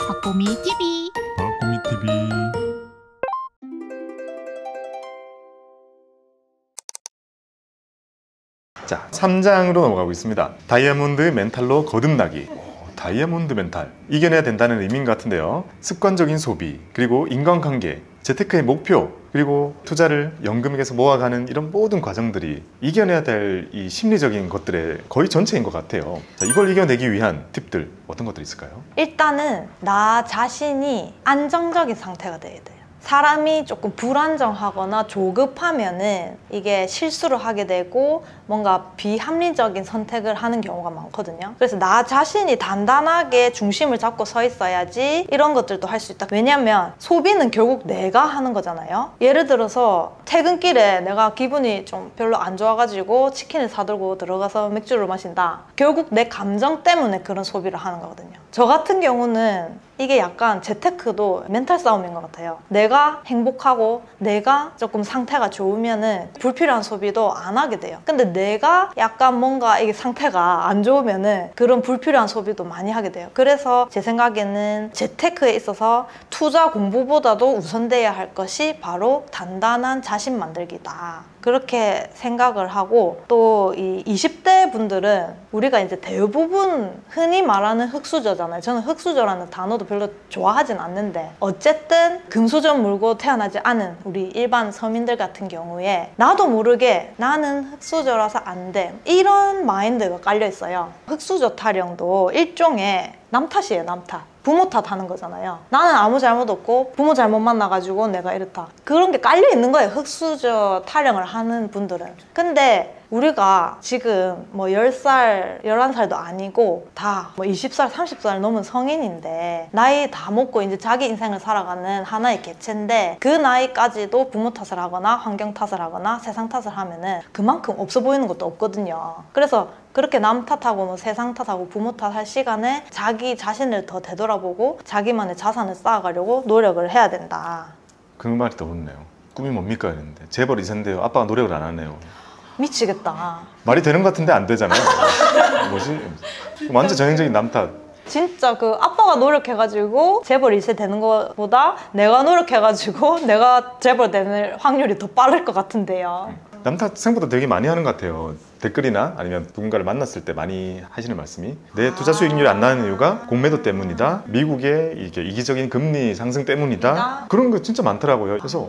박보미 TV. 박보미 TV. 자, 3장으로 넘어가고 있습니다. 다이아몬드 멘탈로 거듭나기. 다이아몬드 멘탈. 이겨내야 된다는 의미인 것 같은데요. 습관적인 소비, 그리고 인간관계, 재테크의 목표, 그리고 투자를 연금액에서 모아가는 이런 모든 과정들이 이겨내야 될 이 심리적인 것들의 거의 전체인 것 같아요. 자, 이걸 이겨내기 위한 팁들 어떤 것들이 있을까요? 일단은 나 자신이 안정적인 상태가 돼야 돼요. 사람이 조금 불안정하거나 조급하면은 이게 실수를 하게 되고 뭔가 비합리적인 선택을 하는 경우가 많거든요. 그래서 나 자신이 단단하게 중심을 잡고 서 있어야지 이런 것들도 할 수 있다. 왜냐면 소비는 결국 내가 하는 거잖아요. 예를 들어서 퇴근길에 내가 기분이 좀 별로 안 좋아가지고 치킨을 사들고 들어가서 맥주를 마신다. 결국 내 감정 때문에 그런 소비를 하는 거거든요. 저 같은 경우는 이게 약간 재테크도 멘탈 싸움인 것 같아요. 내가 행복하고 내가 조금 상태가 좋으면은 불필요한 소비도 안 하게 돼요. 근데 내가 약간 뭔가 이게 상태가 안 좋으면은 그런 불필요한 소비도 많이 하게 돼요. 그래서 제 생각에는 재테크에 있어서 투자 공부보다도 우선돼야 할 것이 바로 단단한 자신 만들기다. 그렇게 생각을 하고 또 이 20대 분들은 우리가 이제 대부분 흔히 말하는 흙수저잖아요. 저는 흙수저라는 단어도 별로 좋아하진 않는데 어쨌든 금수저 물고 태어나지 않은 우리 일반 서민들 같은 경우에 나도 모르게 나는 흙수저라서 안 돼. 이런 마인드가 깔려 있어요. 흙수저 타령도 일종의 남 탓이에요, 남 탓. 부모 탓하는 거잖아요. 나는 아무 잘못 없고 부모 잘못 만나가지고 내가 이렇다. 그런 게 깔려 있는 거예요, 흙수저 타령을 하는 분들은. 근데 우리가 지금 뭐 10살, 11살도 아니고 다 뭐 20살, 30살 넘은 성인인데 나이 다 먹고 이제 자기 인생을 살아가는 하나의 개체인데 그 나이까지도 부모 탓을 하거나 환경 탓을 하거나 세상 탓을 하면은 그만큼 없어 보이는 것도 없거든요. 그래서 그렇게 남 탓하고 뭐 세상 탓하고 부모 탓할 시간에 자기 자신을 더 되돌아보고 자기만의 자산을 쌓아가려고 노력을 해야 된다. 그 말이 떠오르네요. 꿈이 뭡니까? 이랬는데 재벌 2세인데요. 아빠가 노력을 안 하네요. 미치겠다. 말이 되는 것 같은데 안 되잖아요. 뭐지? 완전 전형적인 남 탓. 진짜 그 아빠가 노력해가지고 재벌 2세 되는 것보다 내가 노력해가지고 내가 재벌 되는 확률이 더 빠를 것 같은데요. 남 탓 생각보다 되게 많이 하는 것 같아요. 댓글이나 아니면 누군가를 만났을 때 많이 하시는 말씀이 내 투자 수익률이 안 나는 이유가 공매도 때문이다. 미국의 이게 이기적인 금리 상승 때문이다. 그런 거 진짜 많더라고요. 그래서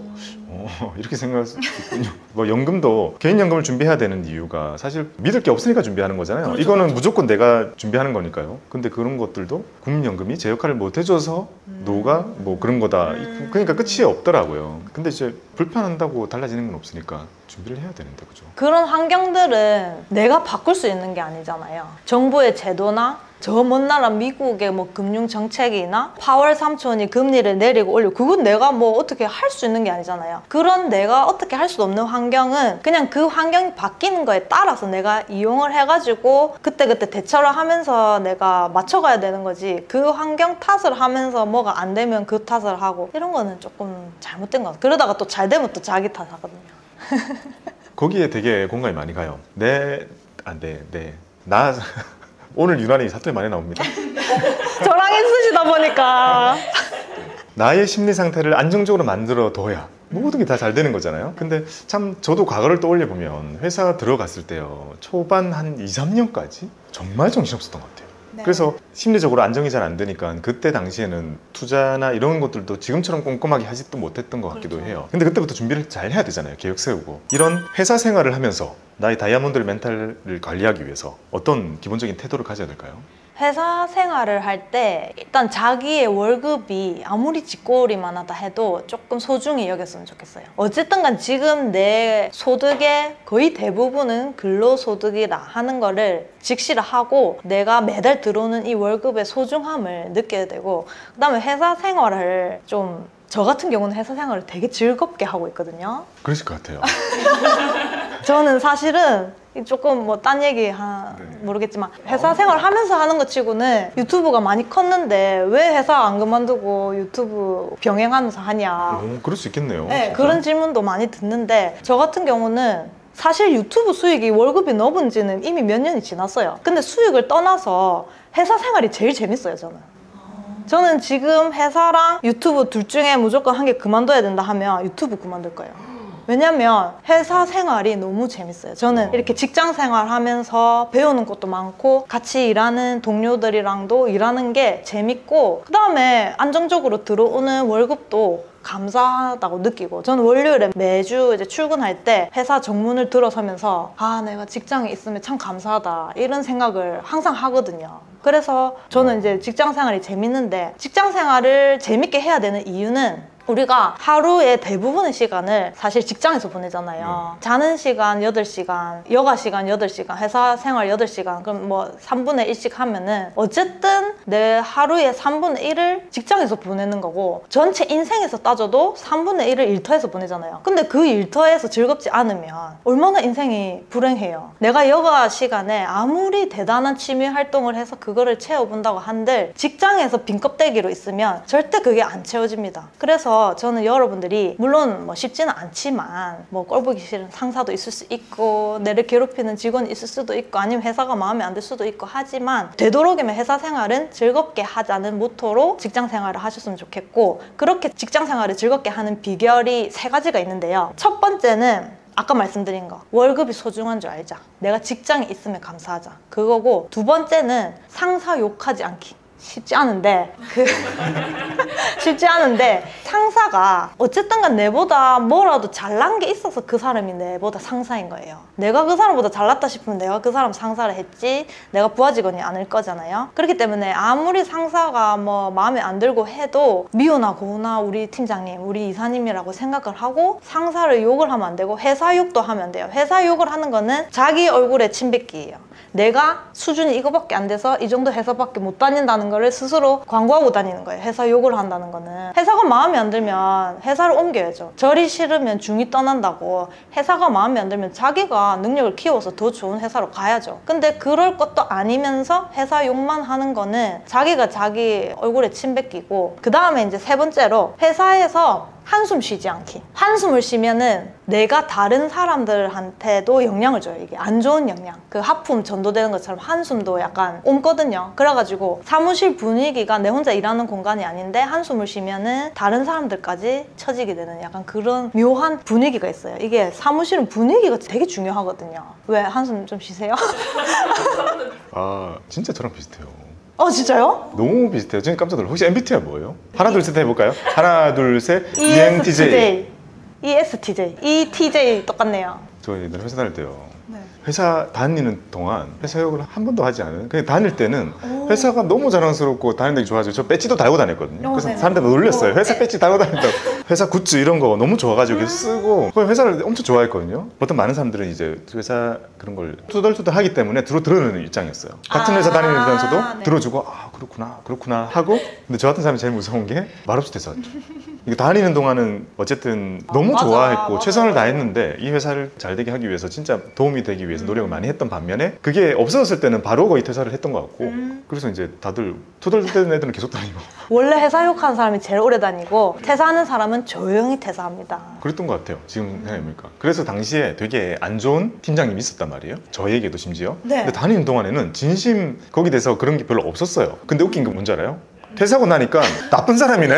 이렇게 생각할 수 있군요. 뭐 연금도 개인연금을 준비해야 되는 이유가 사실 믿을 게 없으니까 준비하는 거잖아요. 그렇죠, 이거는 그렇죠. 무조건 내가 준비하는 거니까요. 근데 그런 것들도 국민연금이 제 역할을 못 해줘서 노가 뭐 그런 거다. 그러니까 끝이 없더라고요. 근데 이제 불편한다고 달라지는 건 없으니까 준비를 해야 되는데, 그죠? 그런 환경들은 내가 바꿀 수 있는 게 아니잖아요. 정부의 제도나 저 먼 나라 미국의 뭐 금융 정책이나 파월 삼촌이 금리를 내리고 올리고 그건 내가 뭐 어떻게 할 수 있는 게 아니잖아요. 그런 내가 어떻게 할 수 없는 환경은 그냥 그 환경이 바뀌는 거에 따라서 내가 이용을 해가지고 그때그때 대처를 하면서 내가 맞춰가야 되는 거지. 그 환경 탓을 하면서 뭐가 안 되면 그 탓을 하고 이런 거는 조금 잘못된 것 같아요. 그러다가 또 잘 되면 또 자기 탓하거든요. 거기에 되게 공감이 많이 가요. 나 오늘 유난히 사투리 많이 나옵니다. 저랑 있으시다 보니까 나의 심리 상태를 안정적으로 만들어 둬야 모든 게 다 잘 되는 거잖아요. 근데 참 저도 과거를 떠올려 보면 회사 들어갔을 때요, 초반 한 2, 3년까지 정말 정신없었던 것 같아요. 네. 그래서 심리적으로 안정이 잘 안 되니까 그때 당시에는 투자나 이런 것들도 지금처럼 꼼꼼하게 하지도 못했던 것 같기도 그렇죠. 해요. 근데 그때부터 준비를 잘 해야 되잖아요. 계획 세우고. 이런 회사 생활을 하면서 나의 다이아몬드 멘탈을 관리하기 위해서 어떤 기본적인 태도를 가져야 될까요? 회사 생활을 할 때 일단 자기의 월급이 아무리 쥐꼬리만 하다 해도 조금 소중히 여겼으면 좋겠어요. 어쨌든 간 지금 내 소득의 거의 대부분은 근로소득이라 하는 거를 직시를 하고 내가 매달 들어오는 이 월급의 소중함을 느껴야 되고, 그 다음에 회사 생활을 좀, 저 같은 경우는 회사 생활을 되게 즐겁게 하고 있거든요. 그러실 것 같아요. 저는 사실은 조금 뭐 딴 얘기 모르겠지만 회사 생활 하면서 하는 것 치고는 유튜브가 많이 컸는데 왜 회사 안 그만두고 유튜브 병행하면서 하냐. 그럴 수 있겠네요. 네, 진짜. 그런 질문도 많이 듣는데 저 같은 경우는 사실 유튜브 수익이 월급이 넘은 지는 이미 몇 년이 지났어요. 근데 수익을 떠나서 회사 생활이 제일 재밌어요, 저는. 저는 지금 회사랑 유튜브 둘 중에 무조건 한 개 그만둬야 된다 하면 유튜브 그만둘 거예요. 왜냐면 회사 생활이 너무 재밌어요. 저는 이렇게 직장 생활하면서 배우는 것도 많고 같이 일하는 동료들이랑도 일하는 게 재밌고, 그 다음에 안정적으로 들어오는 월급도 감사하다고 느끼고, 저는 월요일에 매주 이제 출근할 때 회사 정문을 들어서면서 아, 내가 직장에 있으면 참 감사하다 이런 생각을 항상 하거든요. 그래서 저는 이제 직장 생활이 재밌는데, 직장 생활을 재밌게 해야 되는 이유는 우리가 하루의 대부분의 시간을 사실 직장에서 보내잖아요. 자는 시간 8시간, 여가 시간 8시간, 회사 생활 8시간, 그럼 뭐 3분의 1씩 하면은 어쨌든 내 하루의 3분의 1을 직장에서 보내는 거고, 전체 인생에서 따져도 3분의 1을 일터에서 보내잖아요. 근데 그 일터에서 즐겁지 않으면 얼마나 인생이 불행해요. 내가 여가 시간에 아무리 대단한 취미 활동을 해서 그거를 채워본다고 한들 직장에서 빈 껍데기로 있으면 절대 그게 안 채워집니다. 그래서 저는 여러분들이 물론 뭐 쉽지는 않지만 뭐 꼴보기 싫은 상사도 있을 수 있고, 내를 괴롭히는 직원이 있을 수도 있고, 아니면 회사가 마음에 안 들 수도 있고, 하지만 되도록이면 회사 생활은 즐겁게 하자는 모토로 직장 생활을 하셨으면 좋겠고, 그렇게 직장 생활을 즐겁게 하는 비결이 3가지가 있는데요. 첫 번째는 아까 말씀드린 거, 월급이 소중한 줄 알자. 내가 직장에 있으면 감사하자. 그거고, 두 번째는 상사 욕하지 않기. 쉽지 않은데 쉽지 않은데 상사가 어쨌든 간 내보다 뭐라도 잘난 게 있어서 그 사람이 내보다 상사인 거예요. 내가 그 사람보다 잘났다 싶으면 내가 그 사람 상사를 했지 내가 부하 직원이 아닐 거잖아요. 그렇기 때문에 아무리 상사가 뭐 마음에 안 들고 해도 미우나 고우나 우리 팀장님, 우리 이사님이라고 생각을 하고 상사를 욕을 하면 안 되고, 회사 욕도 하면 안 돼요. 회사 욕을 하는 거는 자기 얼굴에 침 뱉기예요. 내가 수준이 이거밖에 안 돼서 이 정도 회사밖에 못 다닌다는 거를 스스로 광고하고 다니는 거예요. 회사 욕을 한다는 거는. 회사가 마음에 안 들면 회사를 옮겨야죠. 절이 싫으면 중이 떠난다고. 회사가 마음에 안 들면 자기가 능력을 키워서 더 좋은 회사로 가야죠. 근데 그럴 것도 아니면서 회사 욕만 하는 거는 자기가 자기 얼굴에 침 뱉기고, 그 다음에 이제 3번째로 회사에서 한숨 쉬지 않기. 한숨을 쉬면은 내가 다른 사람들한테도 영향을 줘요. 이게 안 좋은 영향. 그 하품 전도되는 것처럼 한숨도 약간 옮거든요. 그래가지고 사무실 분위기가 내 혼자 일하는 공간이 아닌데 한숨을 쉬면은 다른 사람들까지 처지게 되는 약간 그런 묘한 분위기가 있어요. 이게 사무실은 분위기가 되게 중요하거든요. 왜 한숨 좀 쉬세요? 아, 진짜 저랑 비슷해요. 진짜요? 너무 비슷해요. 저는 깜짝 놀랐어요. 혹시 MBTI 뭐예요? 하나 둘 셋 해볼까요? 하나 둘 셋 ENTJ. ESTJ. ETJ 똑같네요. 저 옛날에 회사 다닐 때요. 네. 회사 다니는 동안 회사 욕을 한 번도 하지 않은, 그냥 다닐 때는 회사가 너무 자랑스럽고 다니는 게 좋아가지고 저 배지도 달고 다녔거든요. 그래서 사람들 놀렸어요. 회사 배지 달고 다닌다고. 회사 굿즈 이런 거 너무 좋아가지고 쓰고 회사를 엄청 좋아했거든요. 보통 많은 사람들은 이제 회사 그런 걸 투덜투덜 하기 때문에 들어주는 입장이었어요. 같은 회사 다니면서도 네. 들어주고 아 그렇구나 하고. 근데 저 같은 사람이 제일 무서운 게 말없이 됐었죠. 이거 다니는 동안은 어쨌든 너무 맞아, 좋아했고 맞아. 최선을 다했는데 이 회사를 잘 되게 하기 위해서 진짜 도움이 되기 위해서 노력을 많이 했던 반면에 그게 없어졌을 때는 바로 거의 퇴사를 했던 것 같고, 그래서 이제 다들 투덜투덜 애들은 계속 다니고 원래 회사 욕하는 사람이 제일 오래 다니고 퇴사하는 사람은 조용히 퇴사합니다. 그랬던 것 같아요. 지금 생각해보니까. 그래서 당시에 되게 안 좋은 팀장님이 있었단 말이에요. 저에게도 심지어. 네. 근데 다니는 동안에는 진심 거기에 대해서 그런 게 별로 없었어요. 근데 웃긴 게 뭔지 알아요? 퇴사하고 나니까 나쁜 사람이네.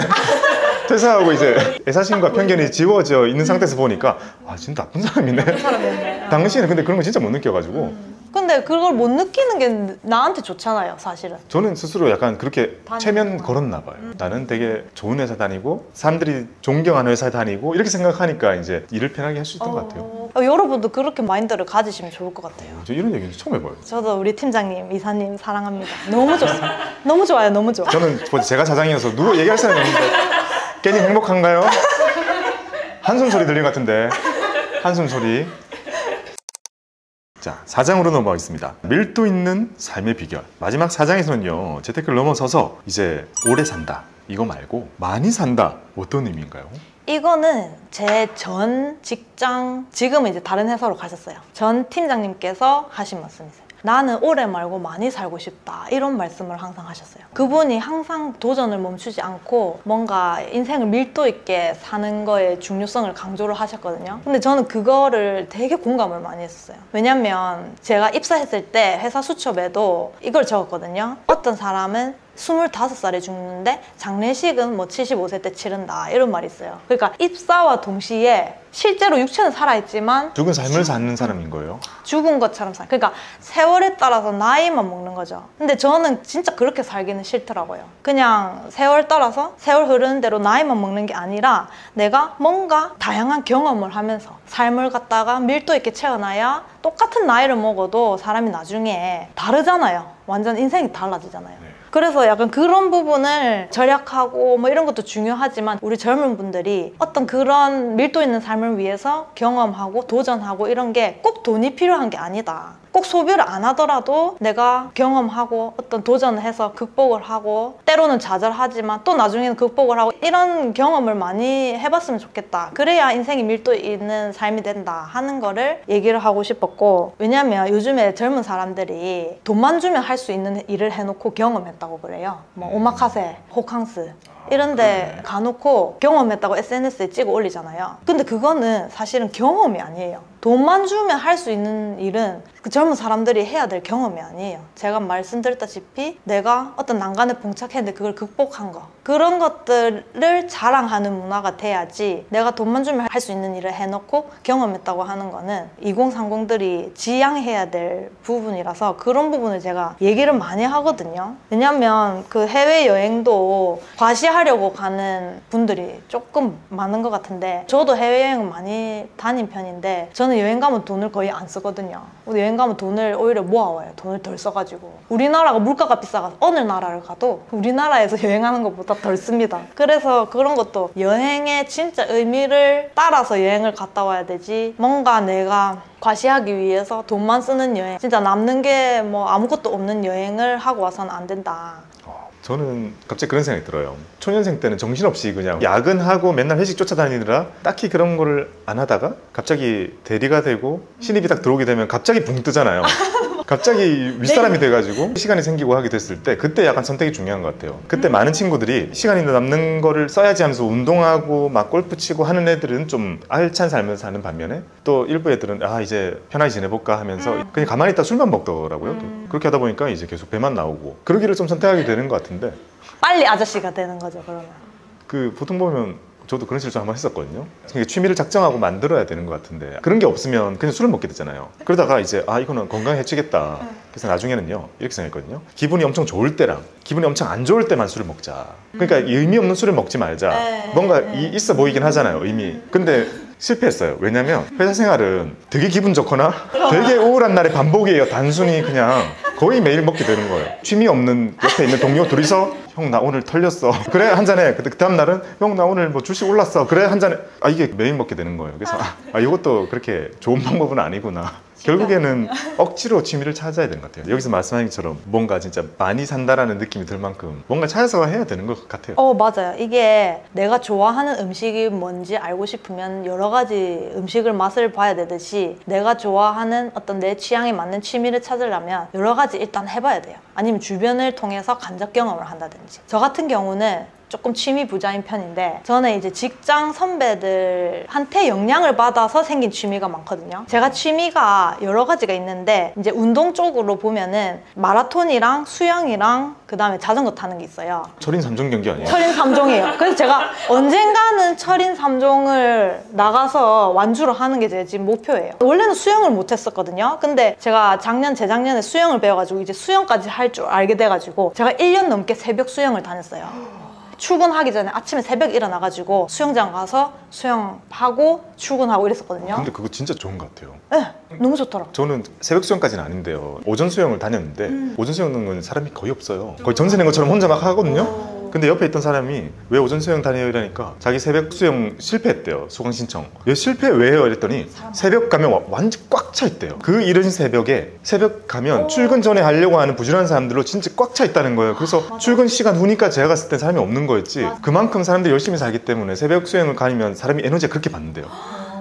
퇴사하고 이제 애사심과 편견이 지워져 있는 상태에서 보니까 아 진짜 나쁜 사람이네. 당시에는 근데 그런 거 진짜 못 느껴가지고 근데 그걸 못 느끼는 게 나한테 좋잖아요, 사실은. 저는 스스로 약간 그렇게 다니는구나. 체면 걸었나 봐요. 나는 되게 좋은 회사 다니고 사람들이 존경하는 회사 다니고 이렇게 생각하니까 이제 일을 편하게 할 수 있던 것 같아요. 여러분도 그렇게 마인드를 가지시면 좋을 것 같아요. 저 이런 얘기는 처음 해봐요. 저도 우리 팀장님, 이사님 사랑합니다. 너무 좋습니다. 너무 좋아요, 너무 좋아. 저는 제가 사장이어서 누구 얘기할 사람이 없는데 괜히 행복한가요? 한숨 소리 들린 것 같은데. 한숨 소리. 자, 4장으로 넘어가겠습니다. 밀도 있는 삶의 비결. 마지막 4장에서는요, 재테크를 넘어서서 이제 오래 산다 이거 말고 많이 산다, 어떤 의미인가요? 이거는 제 전 직장, 지금은 이제 다른 회사로 가셨어요. 전 팀장님께서 하신 말씀이세요. 나는 오래 말고 많이 살고 싶다, 이런 말씀을 항상 하셨어요. 그분이 항상 도전을 멈추지 않고 뭔가 인생을 밀도 있게 사는 거에 중요성을 강조를 하셨거든요. 근데 저는 그거를 되게 공감을 많이 했었어요. 왜냐면 제가 입사했을 때 회사 수첩에도 이걸 적었거든요. 어떤 사람은 25살에 죽는데 장례식은 뭐 75세 때 치른다 이런 말이 있어요. 그러니까 입사와 동시에 실제로 육체는 살아있지만 죽은 삶을 사는 사람인 거예요. 죽은 것처럼 살. 그러니까 세월에 따라서 나이만 먹는 거죠. 근데 저는 진짜 그렇게 살기는 싫더라고요. 그냥 세월 따라서 세월 흐르는 대로 나이만 먹는 게 아니라 내가 뭔가 다양한 경험을 하면서 삶을 갖다가 밀도 있게 채워놔야 똑같은 나이를 먹어도 사람이 나중에 다르잖아요. 완전 인생이 달라지잖아요. 그래서 약간 그런 부분을 절약하고 뭐 이런 것도 중요하지만 우리 젊은 분들이 어떤 그런 밀도 있는 삶을 위해서 경험하고 도전하고 이런 게 꼭 돈이 필요한 게 아니다. 꼭 소비를 안 하더라도 내가 경험하고 어떤 도전을 해서 극복을 하고 때로는 좌절하지만 또 나중에는 극복을 하고 이런 경험을 많이 해봤으면 좋겠다. 그래야 인생이 밀도 있는 삶이 된다 하는 거를 얘기를 하고 싶었고, 왜냐면 요즘에 젊은 사람들이 돈만 주면 할 수 있는 일을 해놓고 경험했다고 그래요. 뭐 오마카세, 호캉스 이런데 가놓고 경험했다고 SNS에 찍어 올리잖아요. 근데 그거는 사실은 경험이 아니에요. 돈만 주면 할 수 있는 일은 그 젊은 사람들이 해야 될 경험이 아니에요. 제가 말씀드렸다시피 내가 어떤 난간에 봉착했는데 그걸 극복한 거, 그런 것들을 자랑하는 문화가 돼야지, 내가 돈만 주면 할 수 있는 일을 해놓고 경험했다고 하는 거는 2030들이 지양해야 될 부분이라서 그런 부분을 제가 얘기를 많이 하거든요. 왜냐면 그 해외여행도 과시하려고 가는 분들이 조금 많은 것 같은데, 저도 해외여행을 많이 다닌 편인데 저는 여행 가면 돈을 거의 안 쓰거든요. 여행 가면 돈을 오히려 모아와요. 돈을 덜 써가지고. 우리나라가 물가가 비싸서 어느 나라를 가도 우리나라에서 여행하는 것보다 덜 씁니다. 그래서 그런 것도 여행의 진짜 의미를 따라서 여행을 갔다 와야 되지, 뭔가 내가 과시하기 위해서 돈만 쓰는 여행, 진짜 남는 게 뭐 아무것도 없는 여행을 하고 와서는 안 된다. 저는 갑자기 그런 생각이 들어요. 초년생 때는 정신없이 그냥 야근하고 맨날 회식 쫓아다니느라 딱히 그런 거를 안 하다가 갑자기 대리가 되고 신입이 딱 들어오게 되면 갑자기 붕 뜨잖아요. 갑자기 윗사람이 돼가지고 시간이 생기고 하게 됐을 때 그때 약간 선택이 중요한 것 같아요. 그때 많은 친구들이 시간이 남는 거를 써야지 하면서 운동하고 막 골프 치고 하는 애들은 좀 알찬 삶을 사는 반면에, 또 일부 애들은 아 이제 편하게 지내볼까 하면서 그냥 가만히 있다 술만 먹더라고요. 그렇게 하다 보니까 이제 계속 배만 나오고 그러기를 좀 선택하게 되는 것 같은데, 빨리 아저씨가 되는 거죠. 그러면 그 보통 보면 저도 그런 실수 한번 했었거든요. 그러니까 취미를 작정하고 만들어야 되는 것 같은데 그런 게 없으면 그냥 술을 먹게 되잖아요. 그러다가 이제 아 이거는 건강에 해치겠다. 그래서 나중에는요 이렇게 생각했거든요. 기분이 엄청 좋을 때랑 기분이 엄청 안 좋을 때만 술을 먹자. 그러니까 의미 없는 술을 먹지 말자. 뭔가 있어 보이긴 하잖아요, 의미. 근데 실패했어요. 왜냐면 회사 생활은 되게 기분 좋거나 되게 우울한 날의 반복이에요. 단순히 그냥 거의 매일 먹게 되는 거예요. 취미 없는 옆에 있는 동료 둘이서 형 나 오늘 털렸어. 그래 한 잔에. 그 다음 날은 형 나 오늘 뭐 주식 올랐어. 그래 한 잔에. 아 이게 매일 먹게 되는 거예요. 그래서 이것도 그렇게 좋은 방법은 아니구나. 결국에는 억지로 취미를 찾아야 되는 것 같아요. 여기서 말씀하신 것처럼 뭔가 진짜 많이 산다라는 느낌이 들 만큼 뭔가 찾아서 해야 되는 것 같아요. 맞아요. 이게 내가 좋아하는 음식이 뭔지 알고 싶으면 여러 가지 음식을 맛을 봐야 되듯이, 내가 좋아하는 어떤 내 취향에 맞는 취미를 찾으려면 여러 가지 일단 해봐야 돼요. 아니면 주변을 통해서 간접 경험을 한다든지. 저 같은 경우는 조금 취미 부자인 편인데, 저는 이제 직장 선배들한테 영향을 받아서 생긴 취미가 많거든요. 제가 취미가 여러 가지가 있는데, 이제 운동 쪽으로 보면은 마라톤이랑 수영이랑 그 다음에 자전거 타는 게 있어요. 철인 3종 경기 아니에요? 철인 3종이에요. 그래서 제가 언젠가는 철인 3종을 나가서 완주를 하는 게 제 지금 목표예요. 원래는 수영을 못했었거든요. 근데 제가 재작년에 수영을 배워가지고 이제 수영까지 할 줄 알게 돼가지고 제가 1년 넘게 새벽 수영을 다녔어요. 출근하기 전에 아침에 새벽 일어나가지고 수영장 가서 수영하고 출근하고 이랬었거든요. 근데 그거 진짜 좋은 것 같아요. 네, 너무 좋더라고요. 저는 새벽 수영까지는 아닌데요. 오전 수영을 다녔는데 오전 수영은 사람이 거의 없어요. 거의 전세 낸 것처럼 혼자 막 하거든요. 근데 옆에 있던 사람이 왜 오전 수영 다녀요? 이러니까 자기 새벽 수영 실패했대요. 수강 신청. 왜 실패 왜 해요? 이랬더니 새벽 가면 완전 꽉 차 있대요. 그 이른 새벽에 새벽 가면 출근 전에 하려고 하는 부지런한 사람들로 진짜 꽉 차 있다는 거예요. 그래서 출근 시간 후니까 제가 갔을 땐 사람이 없는 거였지. 그만큼 사람들이 열심히 살기 때문에 새벽 수영을 가면 사람이 에너지가 그렇게 받는데요.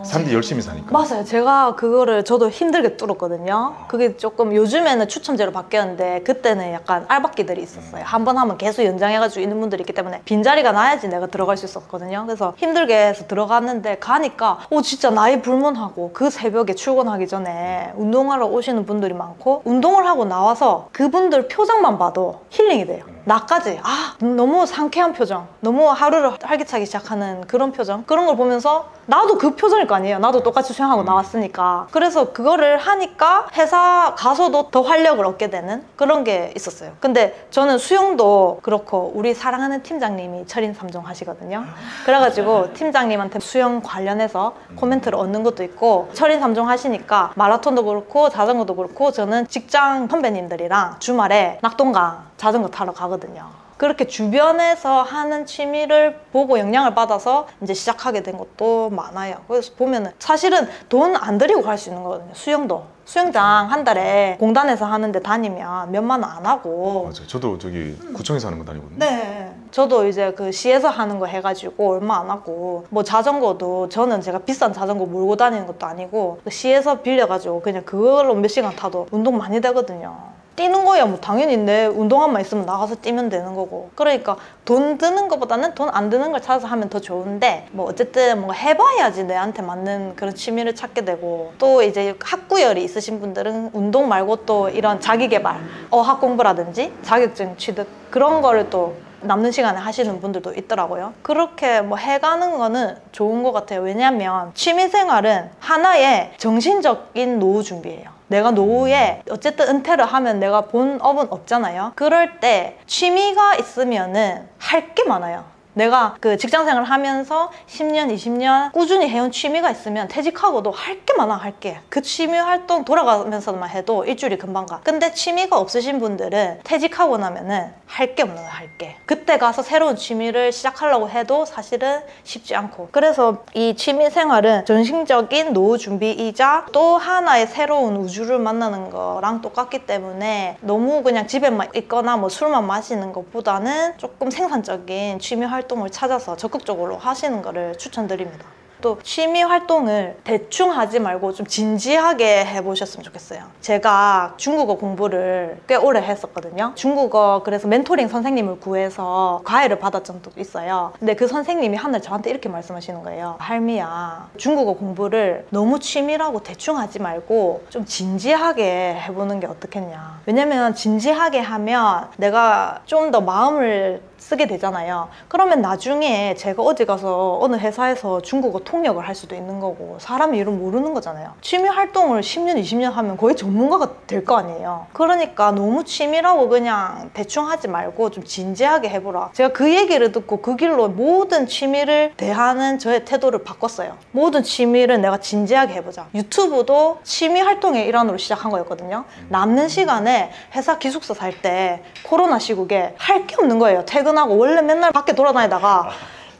사람들이 열심히 사니까. 맞아요. 제가 그거를 저도 힘들게 뚫었거든요. 그게 조금 요즘에는 추첨제로 바뀌었는데 그때는 약간 알박기들이 있었어요. 한 번 하면 계속 연장해가지고 있는 분들이 있기 때문에 빈자리가 나야지 내가 들어갈 수 있었거든요. 그래서 힘들게 해서 들어갔는데 가니까 진짜 나이 불문하고 그 새벽에 출근하기 전에 운동하러 오시는 분들이 많고, 운동을 하고 나와서 그분들 표정만 봐도 힐링이 돼요. 나까지 너무 상쾌한 표정, 너무 하루를 활기차게 시작하는 그런 표정, 그런 걸 보면서 나도 그 표정일 거 아니에요. 나도 똑같이 수영하고 나왔으니까. 그래서 그거를 하니까 회사 가서도 더 활력을 얻게 되는 그런 게 있었어요. 근데 저는 수영도 그렇고 우리 사랑하는 팀장님이 철인 3종 하시거든요. 그래가지고 팀장님한테 수영 관련해서 코멘트를 얻는 것도 있고, 철인 3종 하시니까 마라톤도 그렇고 자전거도 그렇고, 저는 직장 선배님들이랑 주말에 낙동강 자전거 타러 가거든요. 그렇게 주변에서 하는 취미를 보고 영향을 받아서 이제 시작하게 된 것도 많아요. 그래서 보면은 사실은 돈 안 들이고 갈 수 있는 거거든요. 수영도. 수영장 한 달에 공단에서 하는데 다니면 몇만 원 안 하고. 맞아요. 저도 저기 구청에서 하는 거 다니거든요. 네. 저도 이제 그 시에서 하는 거 해가지고 얼마 안 하고, 뭐 자전거도 저는 제가 비싼 자전거 몰고 다니는 것도 아니고 시에서 빌려가지고 그냥 그걸로 몇 시간 타도 운동 많이 되거든요. 뛰는 거야 뭐 당연히 내 운동화만 있으면 나가서 뛰면 되는 거고. 그러니까 돈 드는 것보다는 돈 안 드는 걸 찾아서 하면 더 좋은데, 뭐 어쨌든 뭔가 해봐야지 내한테 맞는 그런 취미를 찾게 되고, 또 이제 학구열이 있으신 분들은 운동 말고 또 이런 자기개발, 어학 공부라든지 자격증 취득, 그런 거를 또 남는 시간에 하시는 분들도 있더라고요. 그렇게 뭐 해가는 거는 좋은 것 같아요. 왜냐면 취미생활은 하나의 정신적인 노후 준비예요. 내가 노후에 어쨌든 은퇴를 하면 내가 본 업은 없잖아요. 그럴 때 취미가 있으면은 할 게 많아요. 내가 그 직장생활 하면서 10년, 20년 꾸준히 해온 취미가 있으면 퇴직하고도 할 게 많아, 할 게. 그 취미 활동 돌아가면서만 해도 일주일이 금방 가. 근데 취미가 없으신 분들은 퇴직하고 나면은 할 게 없는 거야, 할 게. 그때 가서 새로운 취미를 시작하려고 해도 사실은 쉽지 않고. 그래서 이 취미 생활은 정신적인 노후 준비이자 또 하나의 새로운 우주를 만나는 거랑 똑같기 때문에 너무 그냥 집에만 있거나 뭐 술만 마시는 것보다는 조금 생산적인 취미 활동을 찾아서 적극적으로 하시는 거를 추천드립니다. 또 취미 활동을 대충 하지 말고 좀 진지하게 해보셨으면 좋겠어요. 제가 중국어 공부를 꽤 오래 했었거든요. 중국어 그래서 멘토링 선생님을 구해서 과외를 받았던 적도 있어요. 근데 그 선생님이 하늘 저한테 이렇게 말씀하시는 거예요. 할미야, 중국어 공부를 너무 취미라고 대충 하지 말고 좀 진지하게 해보는 게 어떻겠냐. 왜냐면 진지하게 하면 내가 좀 더 마음을 쓰게 되잖아요. 그러면 나중에 제가 어디 가서 어느 회사에서 중국어 통역을 할 수도 있는 거고, 사람 이름 모르는 거잖아요. 취미 활동을 10년, 20년 하면 거의 전문가가 될 거 아니에요. 그러니까 너무 취미라고 그냥 대충 하지 말고 좀 진지하게 해보라. 제가 그 얘기를 듣고 그 길로 모든 취미를 대하는 저의 태도를 바꿨어요. 모든 취미를 내가 진지하게 해보자. 유튜브도 취미 활동의 일환으로 시작한 거였거든요. 남는 시간에 회사 기숙사 살 때 코로나 시국에 할 게 없는 거예요. 퇴근하고 원래 맨날 밖에 돌아다니다가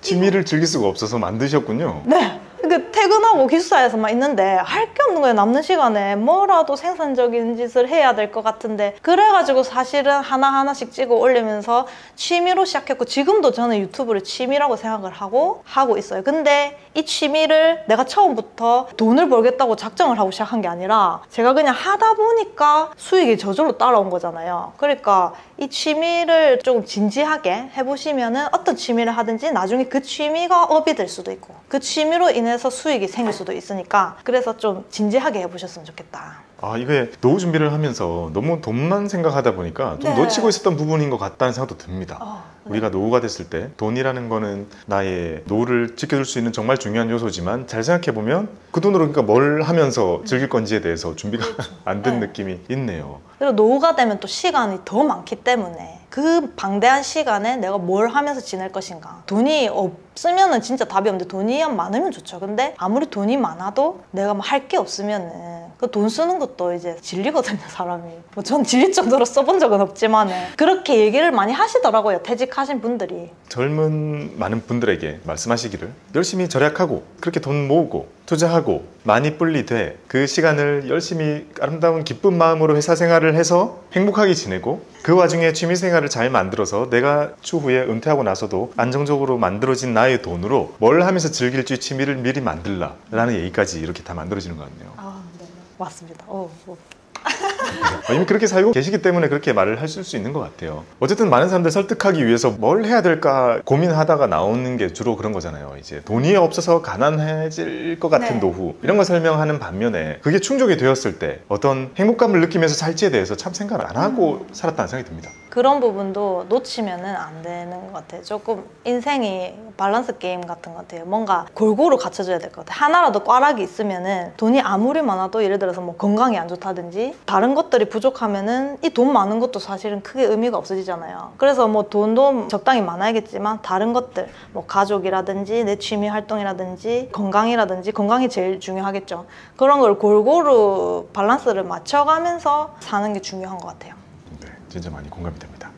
취미를 즐길 수가 없어서 만드셨군요. 네. 그 퇴근하고 기숙사에서만 있는데 할 게 없는 거예요. 남는 시간에 뭐라도 생산적인 짓을 해야 될 것 같은데, 그래가지고 사실은 하나하나씩 찍어 올리면서 취미로 시작했고, 지금도 저는 유튜브를 취미라고 생각을 하고 있어요. 근데 이 취미를 내가 처음부터 돈을 벌겠다고 작정을 하고 시작한 게 아니라 제가 그냥 하다 보니까 수익이 저절로 따라온 거잖아요. 그러니까 이 취미를 조금 진지하게 해보시면은 어떤 취미를 하든지 나중에 그 취미가 업이 될 수도 있고, 그 취미로 인해서 수익이 생길 수도 있으니까, 그래서 좀 진지하게 해보셨으면 좋겠다. 이게 노후 준비를 하면서 너무 돈만 생각하다 보니까 좀 네. 놓치고 있었던 부분인 것 같다는 생각도 듭니다. 네. 우리가 노후가 됐을 때 돈이라는 거는 나의 노후를 지켜줄 수 있는 정말 중요한 요소지만, 잘 생각해보면 그 돈으로 그러니까 뭘 하면서 즐길 건지에 대해서 준비가 안 된 네. 느낌이 있네요. 그리고 노후가 되면 또 시간이 더 많기 때문에 그 방대한 시간에 내가 뭘 하면서 지낼 것인가. 돈이 없으면은 진짜 답이 없는데 돈이 많으면 좋죠. 근데 아무리 돈이 많아도 내가 뭐 할 게 없으면은 그 돈 쓰는 것도 이제 질리거든요, 사람이. 뭐 전 질릴 정도로 써본 적은 없지만은 그렇게 얘기를 많이 하시더라고요, 퇴직하신 분들이. 젊은 많은 분들에게 말씀하시기를, 열심히 절약하고 그렇게 돈 모으고 투자하고 많이 불리되 그 시간을 열심히 아름다운 기쁜 마음으로 회사 생활을 해서 행복하게 지내고, 그 와중에 취미 생활을 잘 만들어서 내가 추후에 은퇴하고 나서도 안정적으로 만들어진 나의 돈으로 뭘 하면서 즐길지 취미를 미리 만들라 라는 얘기까지 이렇게 다 만들어지는 것 같네요. 네. 맞습니다. 이미 그렇게 살고 계시기 때문에 그렇게 말을 하실 수 있는 것 같아요. 어쨌든 많은 사람들 설득하기 위해서 뭘 해야 될까 고민하다가 나오는 게 주로 그런 거잖아요. 이제 돈이 없어서 가난해질 것 같은 네. 노후, 이런 거 설명하는 반면에 그게 충족이 되었을 때 어떤 행복감을 느끼면서 살지에 대해서 참 생각을 안 하고 살았다는 생각이 듭니다. 그런 부분도 놓치면은 안 되는 것 같아요. 조금 인생이 밸런스 게임 같은 것 같아요. 뭔가 골고루 갖춰져야 될 것 같아요. 하나라도 꽈락이 있으면은 돈이 아무리 많아도 예를 들어서 뭐 건강이 안 좋다든지 다른 것들이 부족하면은 이 돈 많은 것도 사실은 크게 의미가 없어지잖아요. 그래서 뭐 돈도 적당히 많아야겠지만 다른 것들 뭐 가족이라든지 내 취미 활동이라든지 건강이라든지 건강이 제일 중요하겠죠. 그런 걸 골고루 밸런스를 맞춰가면서 사는 게 중요한 것 같아요. 네, 진짜 많이 공감이 됩니다.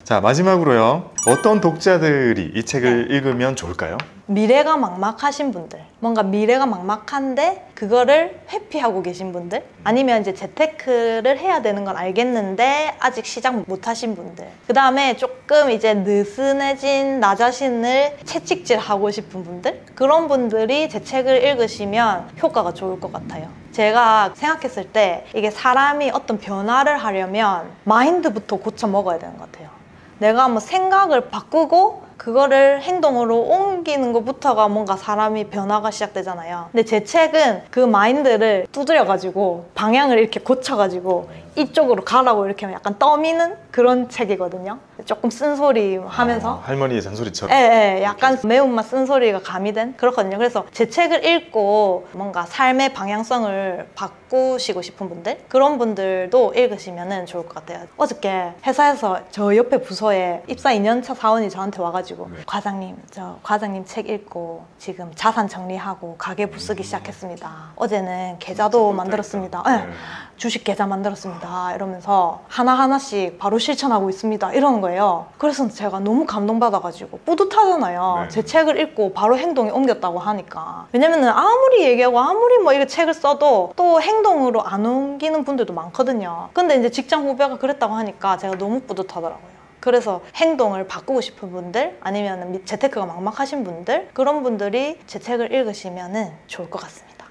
자, 마지막으로요. 어떤 독자들이 이 책을 읽으면 좋을까요? 미래가 막막하신 분들, 뭔가 미래가 막막한데 그거를 회피하고 계신 분들, 아니면 이제 재테크를 해야 되는 건 알겠는데 아직 시작 못 하신 분들, 그 다음에 조금 이제 느슨해진 나 자신을 채찍질하고 싶은 분들, 그런 분들이 제 책을 읽으시면 효과가 좋을 것 같아요. 제가 생각했을 때 이게 사람이 어떤 변화를 하려면 마인드부터 고쳐 먹어야 되는 것 같아요. 내가 뭐 생각을 바꾸고 그거를 행동으로 옮기는 것부터가 뭔가 사람이 변화가 시작되잖아요. 근데 제 책은 그 마인드를 두드려가지고 방향을 이렇게 고쳐가지고 이쪽으로 가라고 이렇게 약간 떠미는 그런 책이거든요. 조금 쓴소리 하면서 할머니의 잔소리처럼. 예, 약간 매운맛 쓴소리가 가미된 그렇거든요. 그래서 제 책을 읽고 뭔가 삶의 방향성을 바꾸시고 싶은 분들, 그런 분들도 읽으시면 좋을 것 같아요. 어저께 회사에서 저 옆에 부서에 입사 2년차 사원이 저한테 와가지고 과장님, 저 과장님 책 읽고 지금 자산 정리하고 가계 부쓰기 시작했습니다. 어제는 계좌도 만들었습니다. 네. 주식 계좌 만들었습니다. 이러면서 하나하나씩 바로 실천하고 있습니다. 이러는 거예요. 그래서 제가 너무 감동받아가지고 뿌듯하잖아요. 네. 제 책을 읽고 바로 행동에 옮겼다고 하니까. 왜냐면은 아무리 얘기하고 아무리 뭐 이거 책을 써도 또 행동으로 안 옮기는 분들도 많거든요. 근데 이제 직장 후배가 그랬다고 하니까 제가 너무 뿌듯하더라고요. 그래서 행동을 바꾸고 싶은 분들, 아니면 재테크가 막막하신 분들, 그런 분들이 제 책을 읽으시면 좋을 것 같습니다.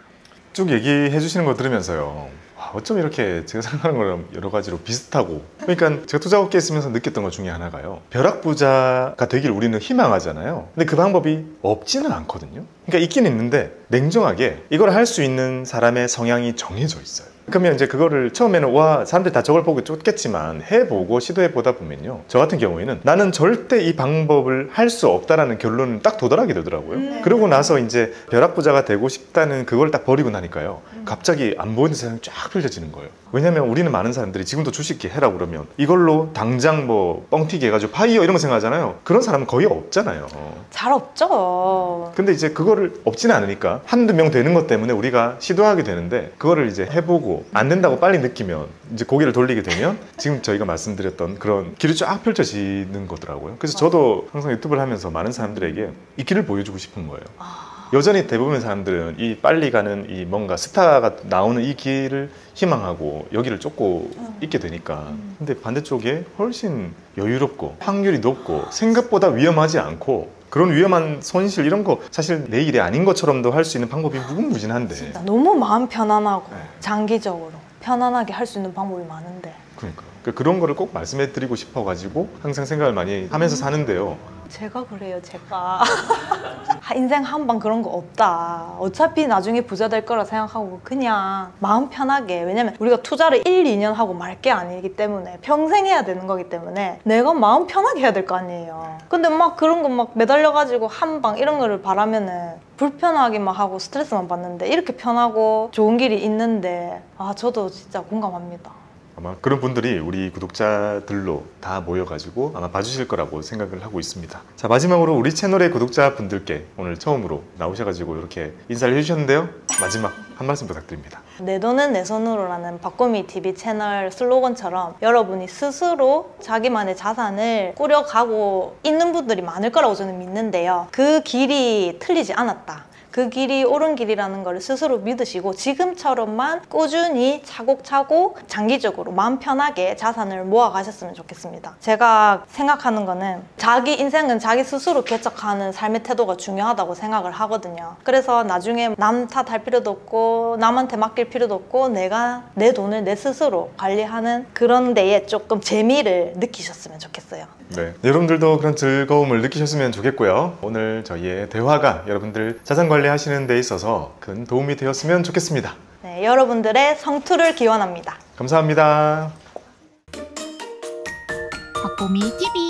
쭉 얘기해 주시는 거 들으면서요. 어쩜 이렇게 제가 생각하는 거랑 여러 가지로 비슷하고, 그러니까 제가 투자업계에 있으면서 느꼈던 것 중에 하나가요. 벼락부자가 되길 우리는 희망하잖아요. 근데 그 방법이 없지는 않거든요. 그러니까 있긴 있는데 냉정하게 이걸 할 수 있는 사람의 성향이 정해져 있어요. 그러면 이제 그거를 처음에는 와 사람들이 다 저걸 보고 쫓겠지만 해보고 시도해보다 보면요, 저 같은 경우에는 나는 절대 이 방법을 할 수 없다라는 결론은 딱 도달하게 되더라고요. 그러고 나서 이제 벼락부자가 되고 싶다는 그걸 딱 버리고 나니까요, 갑자기 안 보이는 세상이 쫙 펼쳐지는 거예요. 왜냐면 우리는 많은 사람들이 지금도 주식 해라고 그러면 이걸로 당장 뭐 뻥튀기 해가지고 파이어 이런 거 생각하잖아요. 그런 사람은 거의 없잖아요. 잘 없죠. 근데 이제 그거를 없지는 않으니까 한두 명 되는 것 때문에 우리가 시도하게 되는데, 그거를 이제 해보고 안 된다고 빨리 느끼면 이제 고개를 돌리게 되면 지금 저희가 말씀드렸던 그런 길이 쫙 펼쳐지는 거더라고요. 그래서 저도 항상 유튜브를 하면서 많은 사람들에게 이 길을 보여주고 싶은 거예요. 여전히 대부분의 사람들은 이 빨리 가는 이 뭔가 스타가 나오는 이 길을 희망하고 여기를 쫓고 있게 되니까, 근데 반대쪽에 훨씬 여유롭고 확률이 높고 생각보다 위험하지 않고 그런 위험한 손실 이런 거 사실 내 일이 아닌 것처럼도 할 수 있는 방법이 무궁무진한데, 진짜 너무 마음 편안하고 네. 장기적으로 편안하게 할 수 있는 방법이 많은데. 그러니까 그런 거를 꼭 말씀해 드리고 싶어 가지고 항상 생각을 많이 하면서 사는데요. 제가 그래요, 제가. 인생 한 방 그런 거 없다. 어차피 나중에 부자 될 거라 생각하고 그냥 마음 편하게, 왜냐면 우리가 투자를 1, 2년 하고 말 게 아니기 때문에 평생 해야 되는 거기 때문에 내가 마음 편하게 해야 될 거 아니에요. 근데 막 그런 거 막 매달려가지고 한 방 이런 거를 바라면은 불편하기만 하고 스트레스만 받는데, 이렇게 편하고 좋은 길이 있는데, 저도 진짜 공감합니다. 아마 그런 분들이 우리 구독자들로 다 모여가지고 아마 봐주실 거라고 생각을 하고 있습니다. 자, 마지막으로 우리 채널의 구독자분들께 오늘 처음으로 나오셔가지고 이렇게 인사를 해주셨는데요, 마지막 한 말씀 부탁드립니다. 내 돈은 내 손으로라는 박고미 TV 채널 슬로건처럼 여러분이 스스로 자기만의 자산을 꾸려가고 있는 분들이 많을 거라고 저는 믿는데요, 그 길이 틀리지 않았다, 그 길이 옳은 길이라는 걸 스스로 믿으시고 지금처럼만 꾸준히 차곡차곡 장기적으로 마음 편하게 자산을 모아 가셨으면 좋겠습니다. 제가 생각하는 거는 자기 인생은 자기 스스로 개척하는 삶의 태도가 중요하다고 생각을 하거든요. 그래서 나중에 남 탓할 필요도 없고 남한테 맡길 필요도 없고 내가 내 돈을 내 스스로 관리하는 그런 데에 조금 재미를 느끼셨으면 좋겠어요. 네, 여러분들도 그런 즐거움을 느끼셨으면 좋겠고요. 오늘 저희의 대화가 여러분들 자산 관리하시는 데 있어서 큰 도움이 되었으면 좋겠습니다. 네, 여러분들의 성투를 기원합니다. 감사합니다. 꼬미 TV